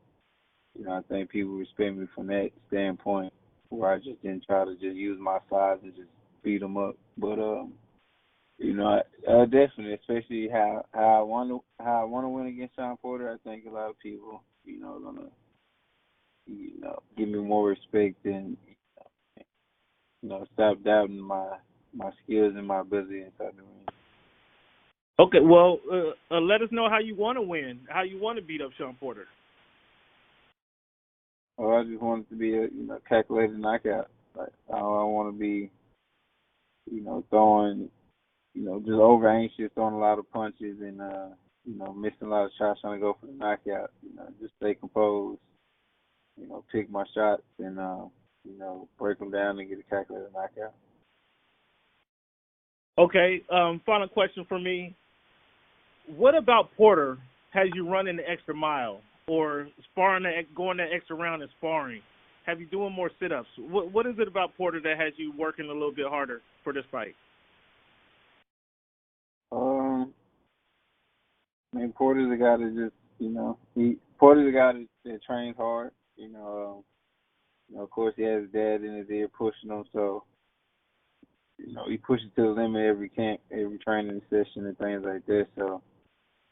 I think people respect me from that standpoint, where I just didn't try to just use my size and just beat them up. But definitely, especially how I want to win against Shawn Porter. I think a lot of people, are gonna, give me more respect and stop doubting my skills and my ability inside the ring. Okay, well, let us know how you want to win, how you want to beat up Shawn Porter. Well, I just want it to be a calculated knockout. Like I don't want to be, throwing, just over anxious, throwing a lot of punches and missing a lot of shots trying to go for the knockout. Just stay composed. Pick my shots and break them down and get a calculated knockout. Okay, final question for me. What about Porter has you running the extra mile or going that extra round and sparring? Have you doing more sit-ups? What is it about Porter that has you working a little bit harder for this fight? Porter's a guy that just, Porter's a guy that trains hard. Of course, he has his dad in his ear pushing him, so, he pushes to the limit every camp, every training session and things like that. So,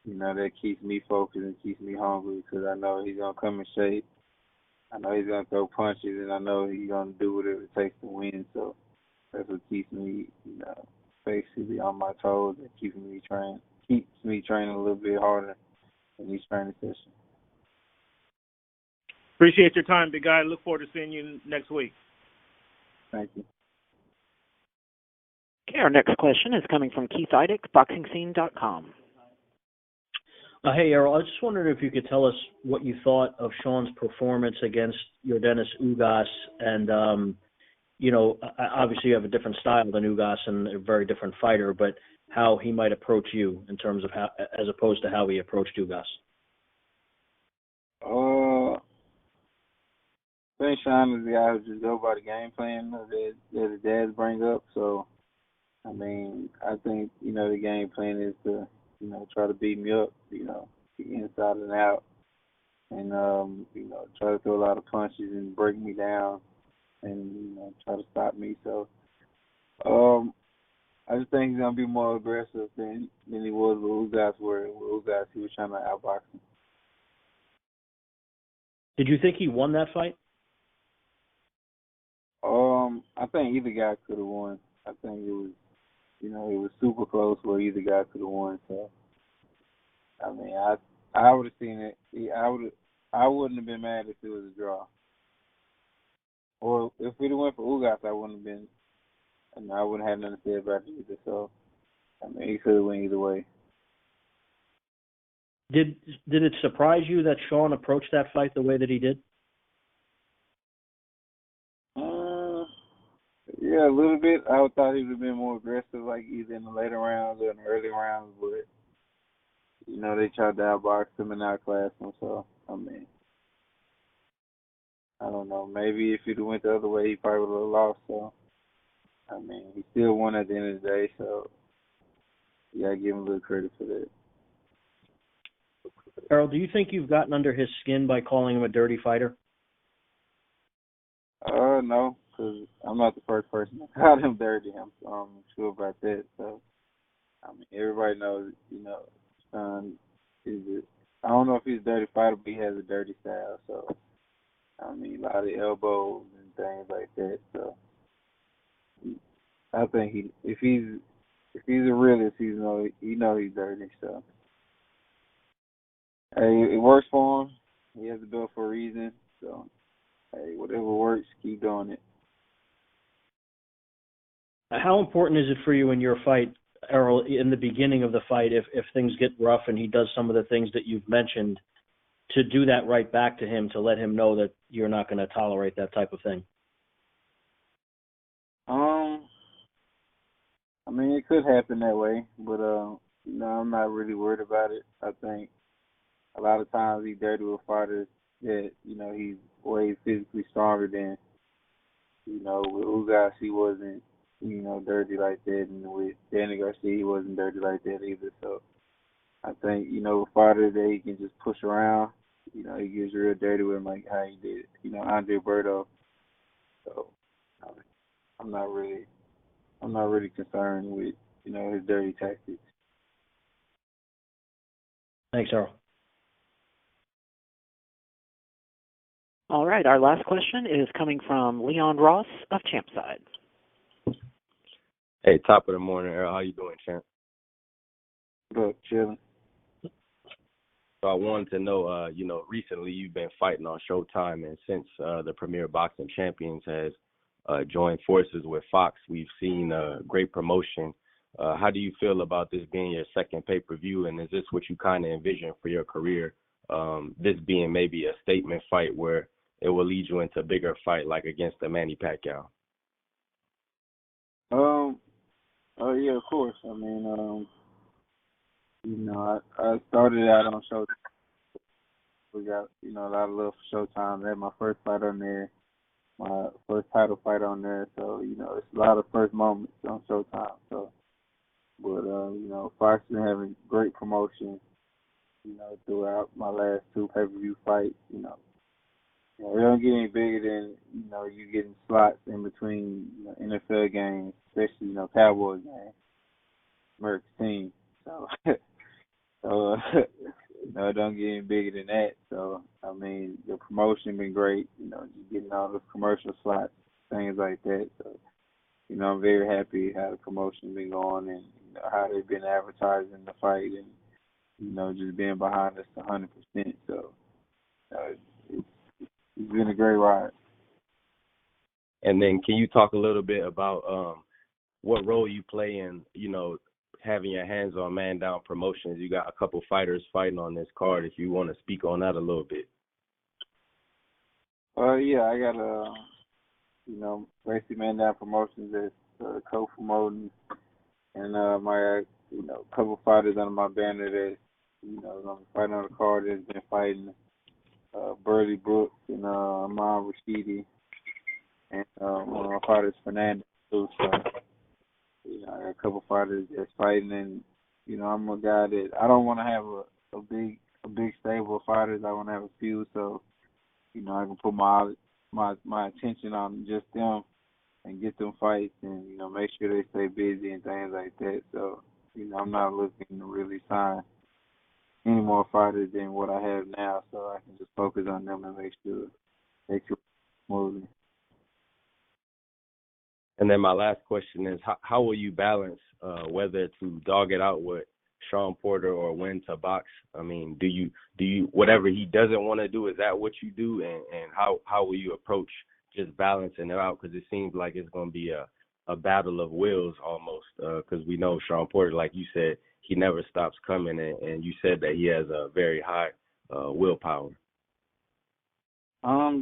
that keeps me focused and keeps me hungry because I know he's going to come in shape. I know he's going to throw punches, and I know he's going to do whatever it takes to win. So that's what keeps me, basically on my toes and keeps me training a little bit harder in each training session. Appreciate your time, big guy. Look forward to seeing you next week. Thank you. Okay, our next question is coming from Keith Idec, BoxingScene.com. Hey, Errol, I just wondered if you could tell us what you thought of Shawn's performance against Yordenis Ugas. And, obviously you have a different style than Ugas and a very different fighter, but how he might approach you in terms of how, as opposed to how he approached Ugas. I think Shawn is the guy who just go by the game plan that the dads bring up. So, I think, the game plan is to, try to beat me up, the inside and out, and try to throw a lot of punches and break me down and try to stop me. So I just think he's gonna be more aggressive than he was with Ugas, where with Ugas he was trying to outbox him. Did you think he won that fight? I think either guy could have won. I think it was, it was super close where either guy could have won. So, I mean, I would have seen it. I wouldn't have been mad if it was a draw. Or if we'd have went for Ugas, I wouldn't have been. And I wouldn't have nothing to say about it either. So, I mean, he could have went either way. Did it surprise you that Shawn approached that fight the way that he did? Yeah, a little bit. I thought he would have been more aggressive, like either in the later rounds or in the early rounds, but they tried to outbox him and outclass him. So, I mean, I don't know. Maybe if he'd have went the other way, he probably would have lost. So, I mean, he still won at the end of the day. So, you gotta give him a little credit for that. Errol, do you think you've gotten under his skin by calling him a dirty fighter? No, because I'm not the first person to call him dirty. I'm sure about that. So, I mean, everybody knows, Shawn I don't know if he's a dirty fighter, but he has a dirty style. So, I mean, a lot of elbows and things like that. So, I think if he's a realist, he's dirty. So, hey, it works for him. He has to do it for a reason. So, hey, whatever works, keep doing it. How important is it for you in your fight, Errol, in the beginning of the fight, if things get rough and he does some of the things that you've mentioned, to do that right back to him, to let him know that you're not going to tolerate that type of thing? I mean, it could happen that way, but, I'm not really worried about it. I think a lot of times he's dirty with fighters that, he's way physically stronger than, with Ugas, he wasn't, dirty like that, and with Danny Garcia, he wasn't dirty like that either. So I think, with fighters that he can just push around, he gets real dirty with him, like how he did, Andre Berto. So I'm not really concerned with, his dirty tactics. Thanks, Errol. All right, our last question is coming from Leon Ross of Champside. Hey, top of the morning, Errol. How you doing, champ? Good, chilling. So I wanted to know, recently you've been fighting on Showtime, and since the Premier Boxing Champions has joined forces with Fox, we've seen great promotion. How do you feel about this being your second pay-per-view, and is this what you kind of envision for your career, this being maybe a statement fight where it will lead you into a bigger fight like against the Manny Pacquiao? Yeah, of course. I mean, I started out on Showtime. We got, a lot of love for Showtime. I had my first fight on there, my first title fight on there. So, it's a lot of first moments on Showtime. So, but, Fox been having great promotion, throughout my last two pay-per-view fights. It don't get any bigger than, you getting slots in between NFL games, especially, Cowboys games, America's team. So, it don't get any bigger than that. So, I mean, the promotion been great, just getting all those commercial slots, things like that. So, I'm very happy how the promotion been going and how they've been advertising the fight and, just being behind us 100%. So, it's been a great ride. And then can you talk a little bit about what role you play in, having your hands on Man Down Promotions? You got a couple fighters fighting on this card. If you want to speak on that a little bit. Yeah, I got basically Man Down Promotions that's co-promoting, and my couple fighters under my banner that I'm fighting on the card that's been fighting. Burley Brooks and Amon Rashidi, and one of my fighters, Fernandez, too. So, I got a couple fighters that's fighting, and, I'm a guy that I don't want to have a big a big stable of fighters. I want to have a few, so I can put my attention on just them and get them fights, and make sure they stay busy and things like that. So I'm not looking to really sign any more fighters than what I have now, so I can just focus on them and make sure they keep moving. And then my last question is, how will you balance whether to dog it out with Shawn Porter or when to box? I mean, do you whatever he doesn't want to do, is that what you do? And how will you approach just balancing it out? Because it seems like it's going to be a battle of wills almost, because we know Shawn Porter, like you said, he never stops coming, and you said that he has a very high willpower.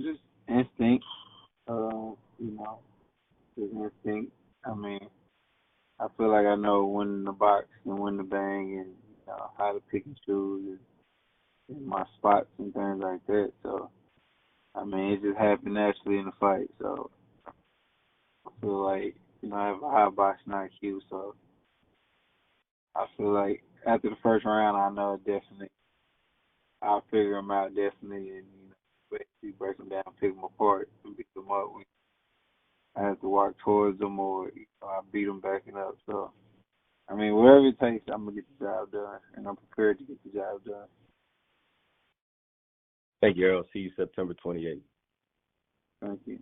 Just instinct, just instinct. I mean, I feel like I know when to box and when to bang, and how to pick and choose and my spots and things like that. So, I mean, it just happened naturally in the fight. So, I feel like I have a high boxing IQ. So, I feel like after the first round, I know definitely I'll figure them out definitely, and basically break them down, pick them apart, and beat them up. I have to walk towards them, or I beat them backing up. So, I mean, whatever it takes, I'm gonna get the job done, and I'm prepared to get the job done. Thank you, Errol. See you September 28th. Thank you.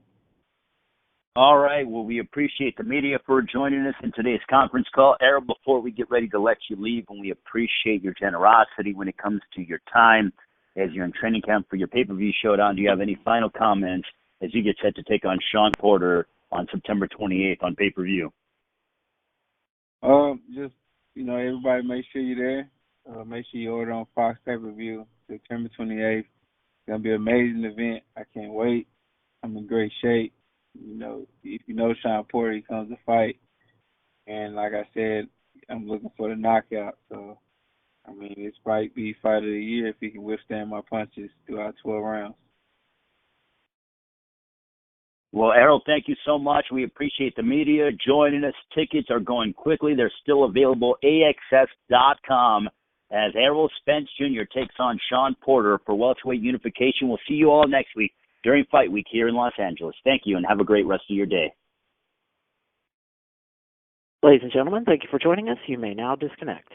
All right. Well, we appreciate the media for joining us in today's conference call. Errol, before we get ready to let you leave, and we appreciate your generosity when it comes to your time as you're in training camp for your pay-per-view showdown, do you have any final comments as you get set to take on Shawn Porter on September 28th on pay-per-view? Just, everybody make sure you're there. Make sure you order on Fox pay-per-view September 28th. It's going to be an amazing event. I can't wait. I'm in great shape. If you know Shawn Porter, he comes to fight. And like I said, I'm looking for the knockout. So, I mean, this might be fight of the year if he can withstand my punches throughout 12 rounds. Well, Errol, thank you so much. We appreciate the media joining us. Tickets are going quickly. They're still available. AXS.com as Errol Spence Jr. takes on Shawn Porter for welterweight unification. We'll see you all next week during Fight Week here in Los Angeles. Thank you, and have a great rest of your day. Ladies and gentlemen, thank you for joining us. You may now disconnect.